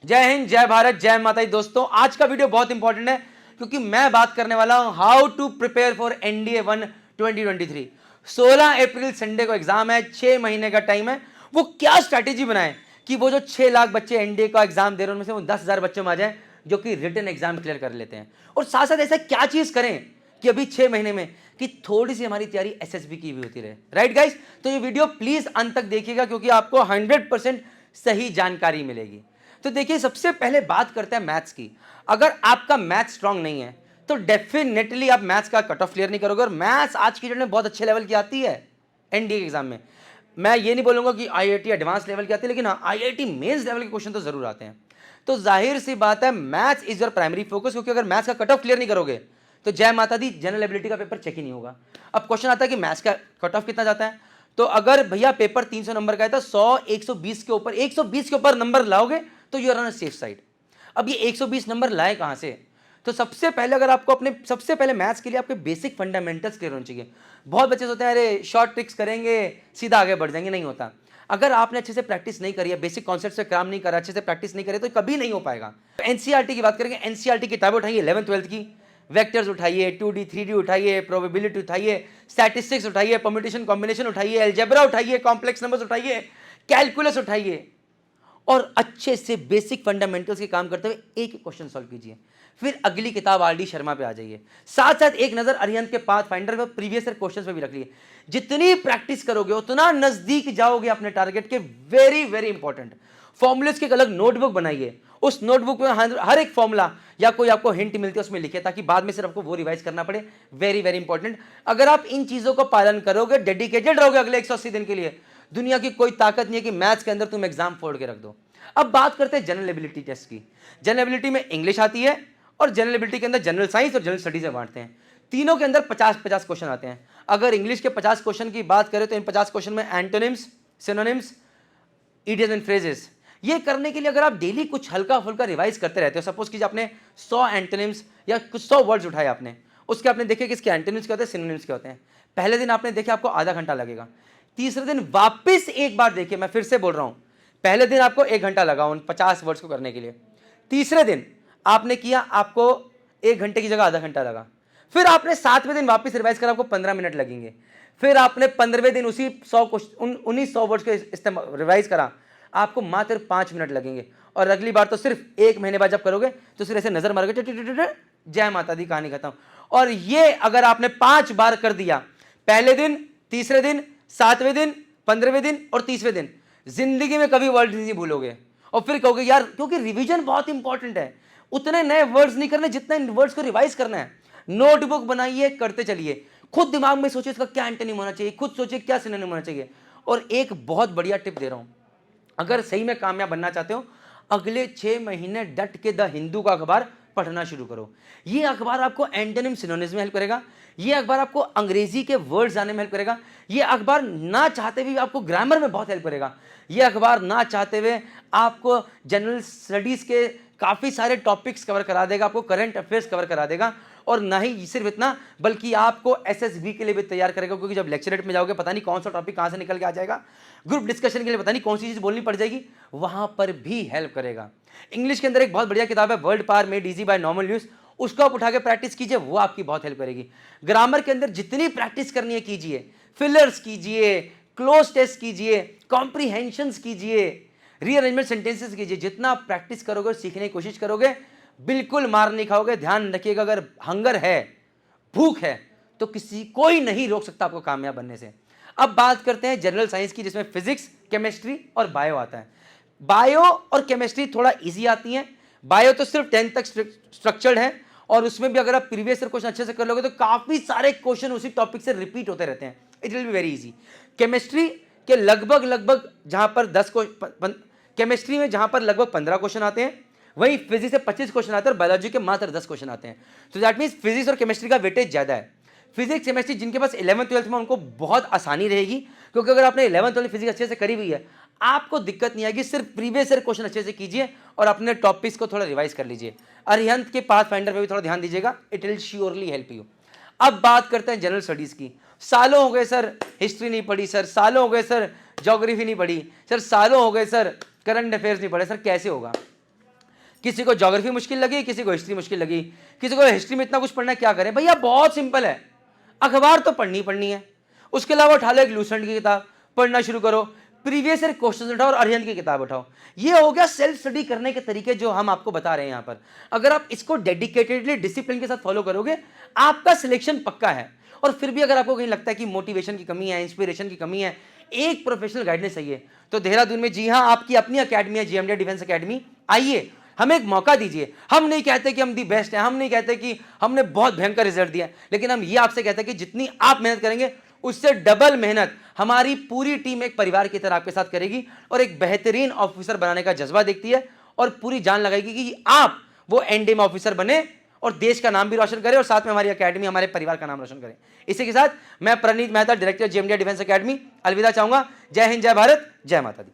जय हिंद, जय भारत, जय माता दी। दोस्तों आज का वीडियो बहुत इंपॉर्टेंट है क्योंकि मैं बात करने वाला हूं how to prepare for NDA 1 2023। 16 अप्रैल संडे को एग्जाम है, 6 महीने का टाइम है। वो क्या स्ट्रैटेजी बनाए कि वो जो 6 लाख बच्चे एनडीए का एग्जाम दे रहे हैं उनमें से वो 10,000 बच्चों में आ जाए जो कि रिटन एग्जाम क्लियर कर लेते हैं। और साथ साथ ऐसा क्या चीज करें कि अभी 6 महीने में कि थोड़ी सी हमारी तैयारी एसएसबी की भी होती रहे। राइट गाइस, तो ये वीडियो प्लीज अंत तक देखिएगा क्योंकि आपको 100% सही जानकारी मिलेगी। तो देखिए, सबसे पहले बात करते हैं मैथ्स की। अगर आपका मैथ्स स्ट्रांग नहीं है तो डेफिनेटली आप मैथ्स का कट ऑफ क्लियर नहीं करोगे। और मैथ्स आज की डेट में बहुत अच्छे लेवल की आती है एनडीए के एग्जाम में। मैं ये नहीं बोलूंगा कि आईआईटी एडवांस लेवल की आती है, लेकिन हाँ आईआईटी मेंस लेवल के क्वेश्चन तो जरूर आते हैं। तो जाहिर सी बात है maths is your primary focus, क्योंकि अगर मैथ्स का कट ऑफ क्लियर नहीं करोगे तो जय माता दी जनरल एबिलिटी का पेपर चेक ही नहीं होगा। अब क्वेश्चन आता है कि मैथ्स का कट ऑफ कितना जाता है, तो अगर भैया पेपर 300 नंबर का है तो 100 120 के ऊपर 120 के ऊपर नंबर लाओगे तो you are on safe side. अब ये 120 नंबर लाए कहां से, तो सबसे पहले अगर आपको अपने सबसे पहले मैथ्स के लिए आपके बेसिक फंडामेंटल्स क्लियर होने चाहिए। बहुत बच्चे होते हैं अरे शॉर्ट ट्रिक्स करेंगे सीधा आगे बढ़ जाएंगे, नहीं होता। अगर आपने अच्छे से प्रैक्टिस नहीं करी है, बेसिक कॉन्सेप्ट से काम नहीं करा, अच्छे से प्रैक्टिस नहीं करे तो कभी नहीं हो पाएगा। एनसीईआरटी की बात करेंगे, एनसीईआरटी की किताबें उठाइए 11th 12th की, वेक्टर्स उठाइए, 2D 3D उठाइए, प्रोबेबिलिटी उठाइए, स्टैटिस्टिक्स उठाइए, परम्यूटेशन कॉम्बिनेशन उठाइए, अलजेब्रा उठाइए, कॉम्प्लेक्स नंबर्स उठाइए, कैलकुलस उठाइए और अच्छे से बेसिक फंडामेंटल्स के काम करते हुए एक क्वेश्चन सॉल्व कीजिए। फिर अगली किताब आरडी शर्मा पे आ जाइए। साथ साथ एक नजर अरिहंत के पाथ फाइंडर पे प्रीवियस ईयर क्वेश्चंस पे भी रख लिए। जितनी प्रैक्टिस करोगे उतना नजदीक जाओगे अपने टारगेट के। वेरी वेरी इंपॉर्टेंट, फॉर्मुलेस की एक अलग नोटबुक बनाइए। उस नोटबुक में हर एक फॉर्मूला या कोई आपको हिंट मिलती है उसमें लिखे, ताकि बाद में सिर्फ आपको वो रिवाइज करना पड़े। वेरी वेरी इंपॉर्टेंट, अगर आप इन चीजों को पालन करोगे, डेडिकेटेड रहोगे अगले 180 दिन के लिए, दुनिया की कोई ताकत नहीं है कि मैथ्स के अंदर तुम एग्जाम फोड़ के रख दो। अब बात करते हैं जनरल एबिलिटी टेस्ट की। जनरल एबिलिटी में इंग्लिश आती है और जनरल एबिलिटी के अंदर जनरल साइंस और जनरल स्टडीज में बांटते हैं। तीनों के अंदर 50-50 क्वेश्चन आते हैं। अगर इंग्लिश के 50 क्वेश्चन की बात करें तो इन 50 क्वेश्चन में antonyms, synonyms, idioms and phrases, ये करने के लिए अगर आप डेली कुछ हल्का फुल्का रिवाइज करते रहते हो, सपोज कीजिए आपने 100 एंटोनिम्स या कुछ 100 वर्ड्स उठाए आपने, उसके आपने देखे कि इसके एंटोनिम्स क्या होते हैं, सिनोनिम्स क्या होते हैं। पहले दिन आपने देखे, आपको आधा घंटा लगेगा। तीसरे दिन वापस एक बार देखिए, मैं फिर से बोल रहा हूं, पहले दिन आपको 1 घंटा लगा उन 50 वर्ड्स को करने के लिए। तीसरे दिन आपने किया, आपको 1 घंटे की जगह आधा घंटा लगा। फिर आपने 7वें दिन वापस रिवाइज करा, आपको 15 मिनट लगेंगे। फिर आपने 15वें दिन उसी 100 वर्ड्स को रिवाइज करा, आपको मात्र 5 मिनट लगेंगे। और अगली बार तो सिर्फ 1 महीने बाद जब करोगे तो सिर्फ ऐसे नजर मारोगे, जय माता दी, कहानी खत्म। और ये अगर आपने 5 बार कर दिया, पहले दिन, तीसरे दिन, 7वें दिन, 15वें दिन और 30वें दिन, जिंदगी में कभी वर्ड नहीं भूलोगे। और फिर कहोगे यार, क्योंकि रिवीजन बहुत इंपॉर्टेंट है, उतने नए वर्ड्स नहीं करने जितने इन वर्ड्स को रिवाइज करना है। नोटबुक बनाइए, करते चलिए, खुद दिमाग में सोचिए इसका क्या एंटोनिम होना चाहिए, खुद सोचिए क्या सिनोनिम होना चाहिए। और एक बहुत बढ़िया टिप दे रहा हूं, अगर सही में कामयाब बनना चाहते हो, अगले 6 महीने डट के द हिंदू का अखबार पढ़ना शुरू करो। ये अखबार आपको एंटोनिम सिनोनिम्स में हेल्प करेगा, ये अखबार आपको अंग्रेजी के वर्ड्स आने में हेल्प करेगा, ये अखबार ना चाहते हुए आपको ग्रामर में बहुत हेल्प करेगा, ये अखबार ना चाहते हुए आपको जनरल स्टडीज के काफी सारे टॉपिक्स कवर करा देगा, आपको करंट अफेयर्स कवर करा देगा। और ना ही सिर्फ इतना, बल्कि आपको एसएसबी के लिए भी तैयार करेगा, क्योंकि जब लेक्चरेट में जाओगे पता नहीं कौन सा टॉपिक कहां से निकल के आ जाएगा, ग्रुप डिस्कशन के लिए पता नहीं कौन सी चीज बोलनी पड़ जाएगी, वहां पर भी हेल्प करेगा। इंग्लिश के अंदर एक बहुत बढ़िया किताब है world power made easy by normal news, उसको आप उठा के प्रैक्टिस कीजिए, वो आपकी बहुत हेल्प करेगी। ग्रामर के अंदर जितनी प्रैक्टिस करनी है कीजिए, फिलर्स कीजिए, क्लोज टेस्ट कीजिए, कॉम्प्रीहेंशंस कीजिए, रीअरेंजमेंट सेंटेंसेस कीजिए। जितना आप प्रैक्टिस करोगे, सीखने की कोशिश करोगे, बिल्कुल मार नहीं खाओगे। ध्यान रखिएगा, अगर हंगर है, भूख है, तो कोई नहीं रोक सकता आपको कामयाब बनने से। अब बात करते हैं जनरल साइंस की, जिसमें फिजिक्स, केमिस्ट्री और बायो आता है। बायो और केमिस्ट्री थोड़ा इजी आती है। बायो तो सिर्फ 10th तक स्ट्रक्चर्ड है, और उसमें भी अगर आप प्रीवियस ईयर क्वेश्चन अच्छे से कर लोगे तो काफी सारे क्वेश्चन उसी टॉपिक से रिपीट होते रहते हैं। It will be very easy. Chemistry के लगभग जहां पर 10 केमिस्ट्री में जहां पर लगभग 15 क्वेश्चन आते हैं, वहीं फिजिक्स से 25 क्वेश्चन आते हैं और बायोलॉजी के मात्र 10 क्वेश्चन आते हैं। तो दैट मीन्स फिजिक्स और केमिस्ट्री का वेटेज ज्यादा है। फिजिक्स केमिस्ट्री जिनके पास 11th 12th में, उनको बहुत आसानी रहेगी, क्योंकि अगर आपने 11th 12th फिजिक्स अच्छे से करी हुई है, आपको दिक्कत नहीं आएगी। सिर्फ प्रीवियस ईयर क्वेश्चन अच्छे से कीजिए और अपने टॉपिक्स को थोड़ा रिवाइज कर लीजिए। अरिहंत के पाथ फाइंडर पे भी थोड़ा ध्यान दीजिएगा, it will surely help you. अब बात करते हैं जनरल स्टडीज की। सालों हो गए सर हिस्ट्री नहीं पढ़ी, सर सालों हो गए सर ज्योग्राफी नहीं पढ़ी, सर सालों हो गए सर करंट अफेयर्स नहीं पढ़े, सर कैसे होगा? किसी को ज्योग्राफी मुश्किल लगी, किसी को हिस्ट्री मुश्किल लगी, किसी को हिस्ट्री में इतना कुछ पढ़ना है, क्या करें भैया? बहुत सिंपल है, अखबार तो पढ़नी है, उसके अलावा उठा लो एक लूसेंट की किताब, पढ़ना शुरू करो, प्रीवियस ईयर क्वेश्चन उठाओ और अरिहंत की किताब उठाओ। ये हो गया सेल्फ स्टडी करने के तरीके जो हम आपको बता रहे हैं यहाँ पर। अगर आप इसको डेडिकेटेडली डिसिप्लिन के साथ फॉलो करोगे, आपका सिलेक्शन पक्का है। और फिर भी अगर आपको कहीं लगता है कि मोटिवेशन की कमी है, इंस्पिरेशन की कमी है, एक प्रोफेशनल गाइडेंस चाहिए, तो देहरादून में, जी हाँ, आपकी अपनी अकेडमी है, जीएमडी डिफेंस अकेडमी। आइए, हमें एक मौका दीजिए। हम नहीं कहते कि हम दी बेस्ट हैं, हम नहीं कहते कि हमने बहुत भयंकर रिजल्ट दिया, लेकिन हम ये आपसे कहते हैं कि जितनी आप मेहनत करेंगे उससे डबल मेहनत हमारी पूरी टीम एक परिवार की तरह आपके साथ करेगी और एक बेहतरीन ऑफिसर बनाने का जज्बा देखती है और पूरी जान लगाएगी कि आप वो एनडीए में ऑफिसर बने और देश का नाम भी रोशन करें और साथ में हमारी एकेडमी, हमारे परिवार का नाम रोशन करें। इसी के साथ मैं Praneet Mehta, director GMD defence academy, अलविदा चाहूंगा। जय हिंद, जय भारत, जय माता दी।